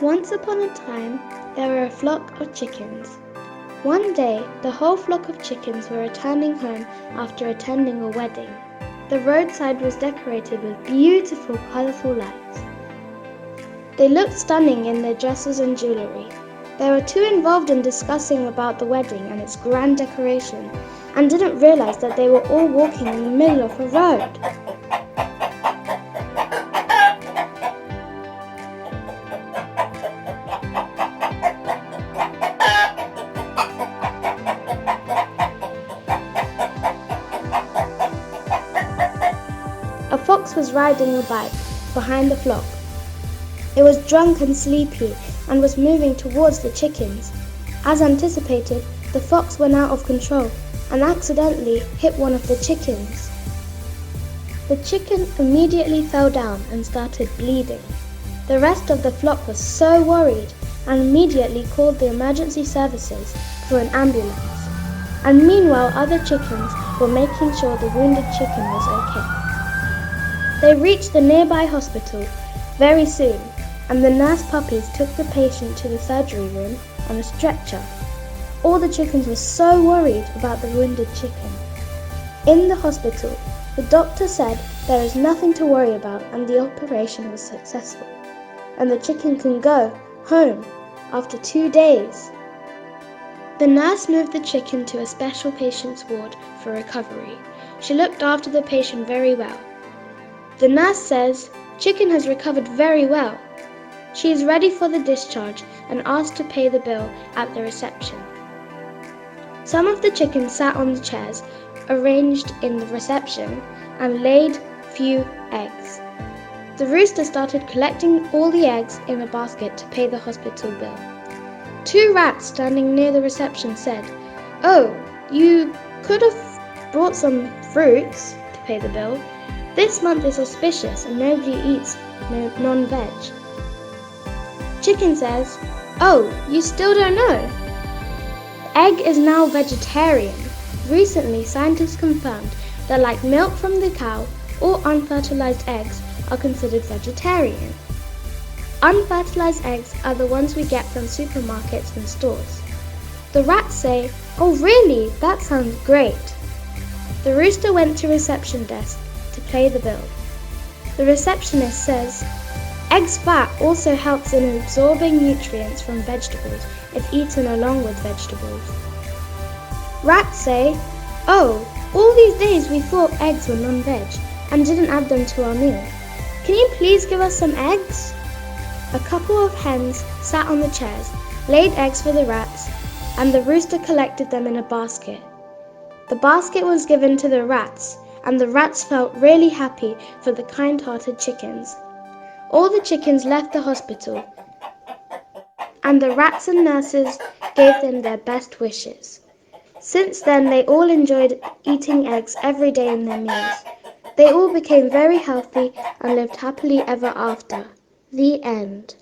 Once upon a time, there were a flock of chickens. One day, the whole flock of chickens were returning home after attending a wedding. The roadside was decorated with beautiful, colourful lights. They looked stunning in their dresses and jewellery. They were too involved in discussing about the wedding and its grand decoration, and didn't realise that they were all walking in the middle of a road. A fox was riding a bike behind the flock. It was drunk and sleepy and was moving towards the chickens. As anticipated, the fox went out of control and accidentally hit one of the chickens. The chicken immediately fell down and started bleeding. The rest of the flock was so worried and immediately called the emergency services for an ambulance. And meanwhile, other chickens were making sure the wounded chicken was okay. They reached the nearby hospital very soon, and the nurse puppies took the patient to the surgery room on a stretcher. All the chickens were so worried about the wounded chicken. In the hospital, the doctor said there is nothing to worry about and the operation was successful, and the chicken can go home after 2 days. The nurse moved the chicken to a special patient's ward for recovery. She looked after the patient very well. The nurse says, "Chicken has recovered very well." She is ready for the discharge and asked to pay the bill at the reception. Some of the chickens sat on the chairs arranged in the reception and laid few eggs. The rooster started collecting all the eggs in a basket to pay the hospital bill. 2 rats standing near the reception said, "Oh, you could have brought some fruits to pay the bill. This month is auspicious and nobody eats non-veg." Chicken says, "Oh, you still don't know? Egg is now vegetarian. Recently, scientists confirmed that like milk from the cow, all unfertilized eggs are considered vegetarian. Unfertilized eggs are the ones we get from supermarkets and stores." The rats say, "Oh really? That sounds great." The rooster went to reception desk to pay the bill. The receptionist says, "Egg's fat also helps in absorbing nutrients from vegetables if eaten along with vegetables." Rats say, "Oh, all these days we thought eggs were non-veg and didn't add them to our meal. Can you please give us some eggs?" A couple of hens sat on the chairs, laid eggs for the rats, and the rooster collected them in a basket. The basket was given to the rats, and the rats felt really happy for the kind-hearted chickens. All the chickens left the hospital, and the rats and nurses gave them their best wishes. Since then, they all enjoyed eating eggs every day in their meals. They all became very healthy and lived happily ever after. The end.